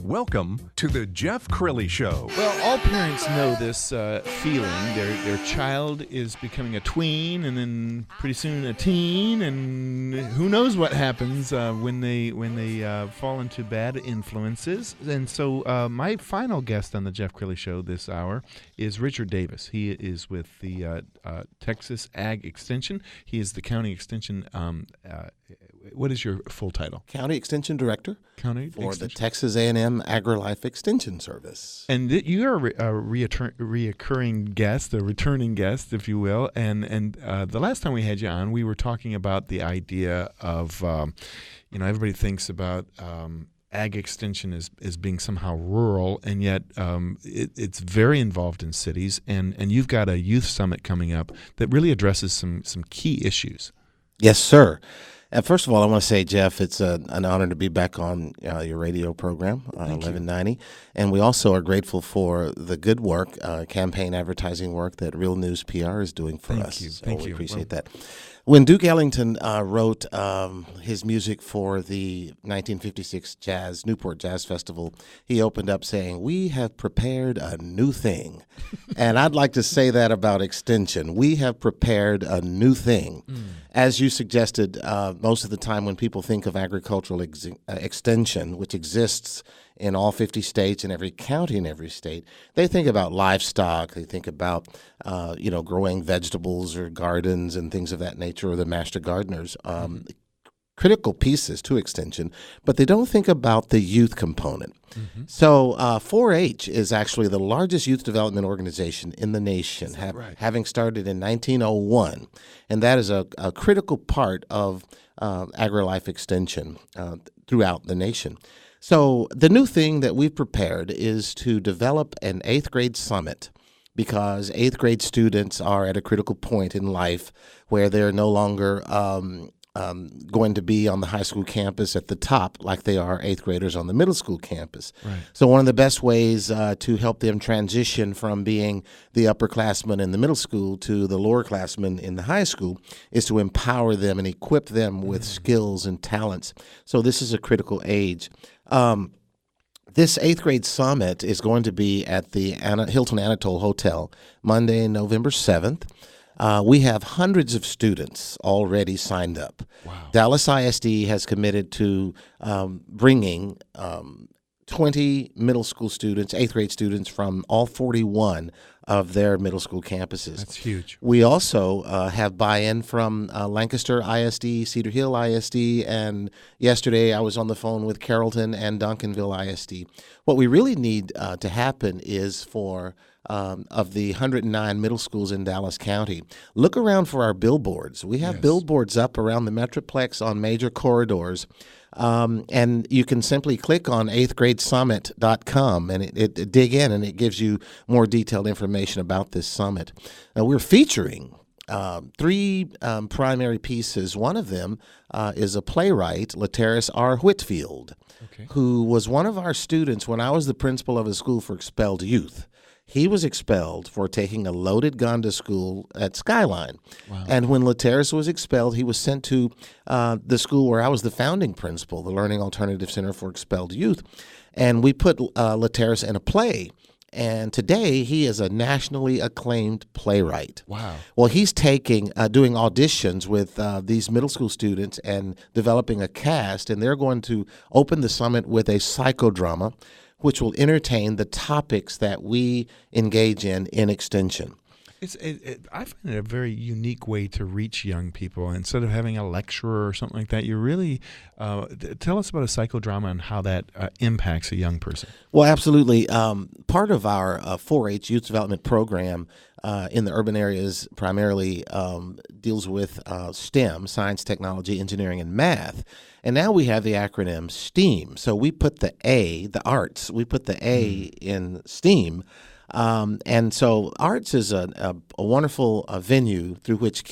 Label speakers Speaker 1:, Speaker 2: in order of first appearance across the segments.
Speaker 1: Welcome to the Jeff Crilley Show.
Speaker 2: Well, all parents know this feeling. Their child is becoming a tween, and then pretty soon a teen, and who knows what happens when they fall into bad influences. And so my final guest on the Jeff Crilley Show this hour is Richard Davis. He is with the Texas Ag Extension. He is the County Extension. What is your full title?
Speaker 3: County Extension Director for the Texas A&M AgriLife Extension Service.
Speaker 2: And you are a reoccurring guest, a returning guest, if you will. And the last time we had you on, we were talking about the idea of, everybody thinks about ag extension as being somehow rural, and yet it's very involved in cities. And you've got a youth summit coming up that really addresses some key issues.
Speaker 3: Yes, sir. First of all, I want to say, Jeff, it's an honor to be back on your radio program, 1190. And we also are grateful for the good work, campaign advertising work that Real News PR is doing for us.
Speaker 2: Thank you.
Speaker 3: We appreciate that. When Duke Ellington wrote his music for the 1956 Newport Jazz Festival, he opened up saying, "We have prepared a new thing." And I'd like to say that about Extension. We have prepared a new thing. As you suggested, most of the time when people think of agricultural extension, which exists in all 50 states and every county in every state, they think about livestock. They think about, growing vegetables or gardens and things of that nature, or the master gardeners. Critical pieces to extension, but they don't think about the youth component. Mm-hmm. So 4-H is actually the largest youth development organization in the nation, having started in 1901, and that is a critical part of AgriLife Extension throughout the nation. So the new thing that we've prepared is to develop an 8th grade summit, because 8th grade students are at a critical point in life where they're no longer going to be on the high school campus at the top like they are 8th graders on the middle school campus. Right. So one of the best ways to help them transition from being the upperclassmen in the middle school to the lowerclassmen in the high school is to empower them and equip them with skills and talents. So this is a critical age. This 8th grade summit is going to be at the Hilton Anatole Hotel Monday, November 7th. We have hundreds of students already signed up. Wow. Dallas ISD has committed to bringing 20 middle school students, 8th grade students from all 41 of their middle school campuses.
Speaker 2: That's huge.
Speaker 3: We also have buy-in from Lancaster ISD, Cedar Hill ISD, and yesterday I was on the phone with Carrollton and Duncanville ISD. What we really need to happen is for of the 109 middle schools in Dallas County, look around for our billboards. We have billboards up around the Metroplex on major corridors. And you can simply click on 8thgradesummit.com and it dig in, and it gives you more detailed information about this summit. We're featuring 3 primary pieces. One of them is a playwright, Lateris R. Whitfield, who was one of our students when I was the principal of a school for expelled youth. He was expelled for taking a loaded gun to school at Skyline. Wow. And when Lateris was expelled, he was sent to the school where I was the founding principal, the Learning Alternative Center for Expelled Youth. And we put Lateris in a play. And today, he is a nationally acclaimed playwright. Wow. Well, he's doing auditions with these middle school students and developing a cast. And they're going to open the summit with a psychodrama, which will entertain the topics that we engage in Extension.
Speaker 2: I find it a very unique way to reach young people. Instead of having a lecturer or something like that, you really tell us about a psychodrama and how that impacts a young person.
Speaker 3: Well, absolutely. Part of our 4-H youth development program in the urban areas primarily deals with STEM, science, technology, engineering, and math. And now we have the acronym STEAM. So we put the A, the arts, we put the A in STEAM. And so arts is a wonderful venue through which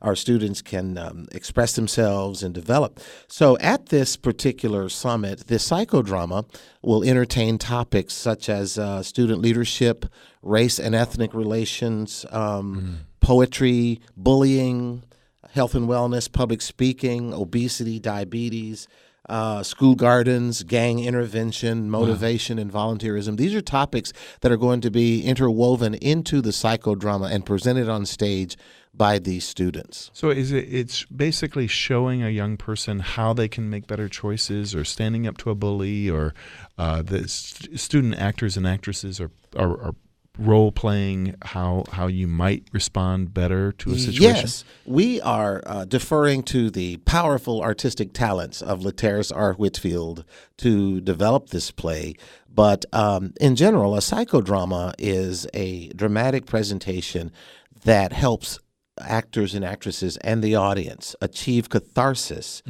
Speaker 3: our students can express themselves and develop. So at this particular summit, the psychodrama will entertain topics such as student leadership, race and ethnic relations, poetry, bullying, health and wellness, public speaking, obesity, diabetes, school gardens, gang intervention, motivation, and volunteerism. These are topics that are going to be interwoven into the psychodrama and presented on stage by these students.
Speaker 2: So it's basically showing a young person how they can make better choices, or standing up to a bully, or the student actors and actresses are role playing how you might respond better to a situation?
Speaker 3: Yes, we are deferring to the powerful artistic talents of Laterras R. Whitfield to develop this play. But in general, a psychodrama is a dramatic presentation that helps actors and actresses and the audience achieve catharsis,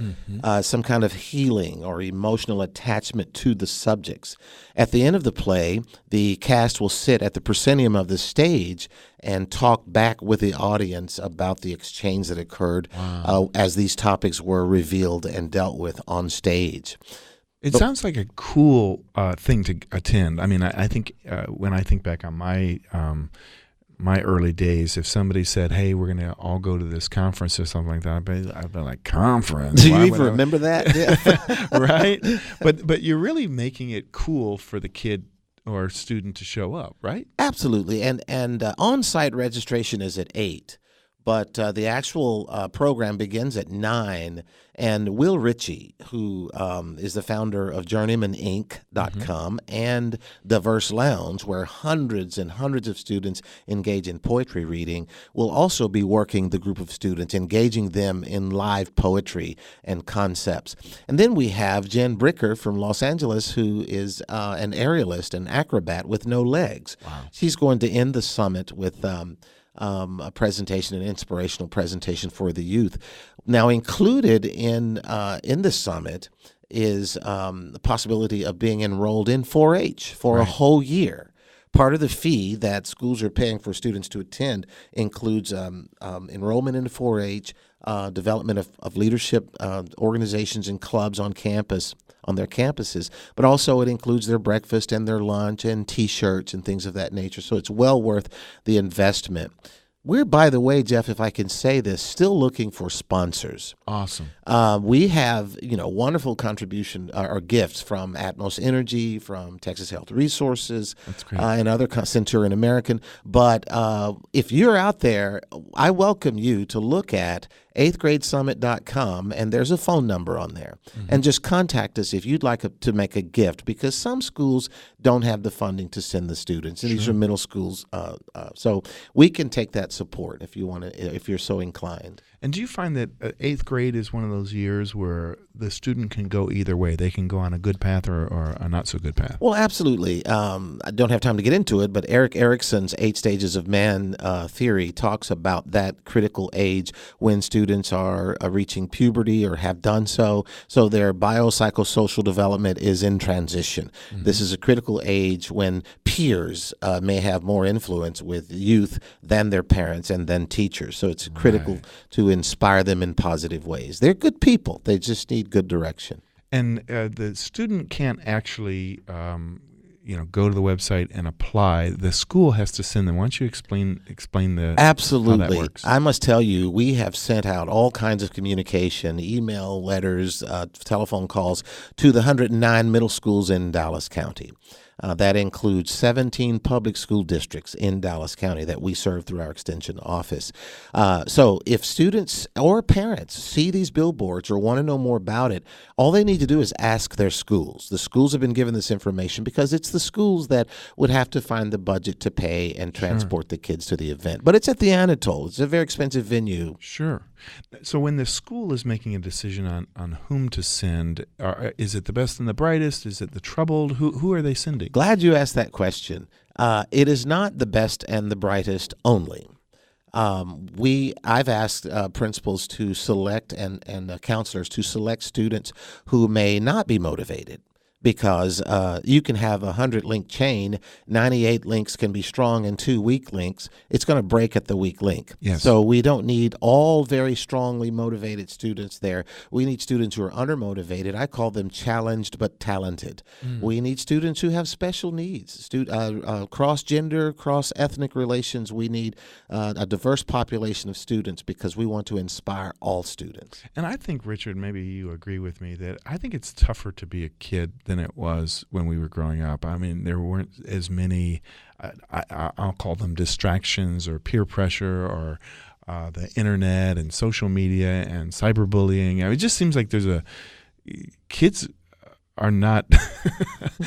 Speaker 3: some kind of healing or emotional attachment to the subjects. At the end of the play, the cast will sit at the proscenium of the stage and talk back with the audience about the exchange that occurred as these topics were revealed and dealt with on stage.
Speaker 2: It sounds like a cool thing to attend. I mean, I think when I think back on my early days, if somebody said, "Hey, we're going to all go to this conference or something like that," I'd be like, "Conference?
Speaker 3: Do you even remember that?" Yeah.
Speaker 2: Right? But you're really making it cool for the kid or student to show up, right?
Speaker 3: Absolutely. And on-site registration is at 8. But the actual program begins at 9, and Will Ritchie, who is the founder of JourneymanInc.com and the Verse Lounge, where hundreds and hundreds of students engage in poetry reading, will also be working the group of students, engaging them in live poetry and concepts. And then we have Jen Bricker from Los Angeles, who is an aerialist, an acrobat with no legs.
Speaker 2: Wow.
Speaker 3: She's going to end the summit with a presentation, an inspirational presentation for the youth. Now, included in the summit is the possibility of being enrolled in 4-H for a whole year. Part of the fee that schools are paying for students to attend includes enrollment in 4-H, development of leadership organizations and clubs on campus, on their campuses, but also it includes their breakfast and their lunch and T-shirts and things of that nature. So it's well worth the investment. We're, by the way, Jeff, if I can say this, still looking for sponsors.
Speaker 2: Awesome.
Speaker 3: We have, wonderful contribution or gifts from Atmos Energy, from Texas Health Resources,
Speaker 2: That's great.
Speaker 3: And other Centurion American. But if you're out there, I welcome you to look at 8thgradesummit.com, and there's a phone number on there. And just contact us if you'd like to make a gift, because some schools don't have the funding to send the students, and these are middle schools. So we can take that support if you want to, if you're so inclined.
Speaker 2: And do you find that 8th grade is one of those years where the student can go either way? They can go on a good path or a not so good path?
Speaker 3: Well, absolutely. I don't have time to get into it, but Erik Erikson's 8 Stages of Man theory talks about that critical age when students are reaching puberty or have done so. So their biopsychosocial development is in transition. This is a critical age when peers may have more influence with youth than their parents and then teachers. So it's critical to inspire them in positive ways. They're good people. They just need good direction.
Speaker 2: And the student can't actually, go to the website and apply. The school has to send them. Why don't you explain the
Speaker 3: Absolutely.
Speaker 2: how that works?
Speaker 3: I must tell you, we have sent out all kinds of communication, email, letters, telephone calls to the 109 middle schools in Dallas County. That includes 17 public school districts in Dallas County that we serve through our extension office. So if students or parents see these billboards or want to know more about it, all they need to do is ask their schools. The schools have been given this information because it's the schools that would have to find the budget to pay and transport the kids to the event. But it's at the Anatole. It's a very expensive venue.
Speaker 2: Sure. So when the school is making a decision on whom to send, is it the best and the brightest? Is it the troubled? Who are they sending?
Speaker 3: Glad you asked that question. It is not the best and the brightest only. I've asked principals to select and counselors to select students who may not be motivated, because you can have a 100-link chain, 98 links can be strong and 2 weak links. It's going to break at the weak link.
Speaker 2: Yes.
Speaker 3: So we don't need all very strongly motivated students there. We need students who are undermotivated. I call them challenged but talented. We need students who have special needs, cross-gender, cross-ethnic relations. We need a diverse population of students because we want to inspire all students.
Speaker 2: And I think, Richard, maybe you agree with me that I think it's tougher to be a kid than it was when we were growing up. I mean, there weren't as many, I'll call them distractions or peer pressure or the internet and social media and cyberbullying. I mean, it just seems like kids are not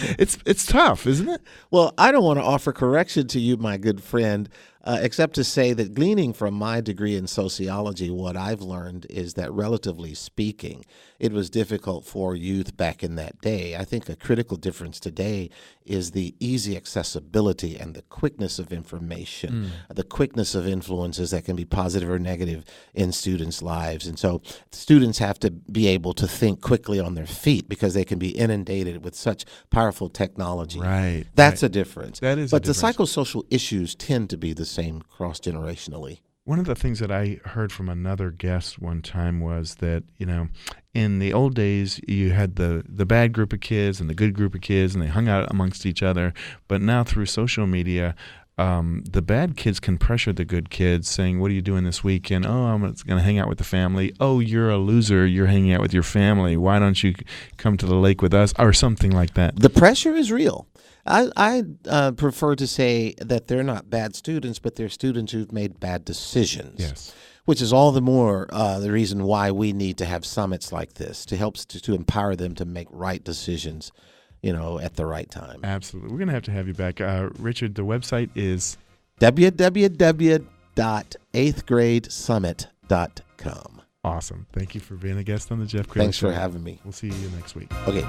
Speaker 2: it's tough, isn't it?
Speaker 3: Well, I don't want to offer correction to you, my good friend, except to say that gleaning from my degree in sociology, what I've learned is that, relatively speaking, it was difficult for youth back in that day. I think a critical difference today is the easy accessibility and the quickness of information, the quickness of influences that can be positive or negative in students' lives. And so students have to be able to think quickly on their feet because they can be inundated with such powerful technology.
Speaker 2: Right.
Speaker 3: That's a difference.
Speaker 2: That is
Speaker 3: But
Speaker 2: a
Speaker 3: the
Speaker 2: difference.
Speaker 3: psychosocial issues tend to be the same cross-generationally.
Speaker 2: One of the things that I heard from another guest one time was that, in the old days, you had the bad group of kids and the good group of kids, and they hung out amongst each other. But now through social media, the bad kids can pressure the good kids, saying, "What are you doing this weekend?" "Oh, I'm going to hang out with the family." "Oh, you're a loser. You're hanging out with your family. Why don't you come to the lake with us?" Or something like that.
Speaker 3: The pressure is real. I prefer to say that they're not bad students, but they're students who've made bad decisions.
Speaker 2: Yes.
Speaker 3: Which is all the more the reason why we need to have summits like this to help to empower them to make right decisions, at the right time.
Speaker 2: Absolutely. We're going to have you back. Richard, the website is
Speaker 3: www.eighthgradesummit.com.
Speaker 2: awesome. Thank you for being a guest on the Jeff Crilley
Speaker 3: Thanks
Speaker 2: Show.
Speaker 3: for having me.
Speaker 2: We'll see you next week.
Speaker 3: Okay.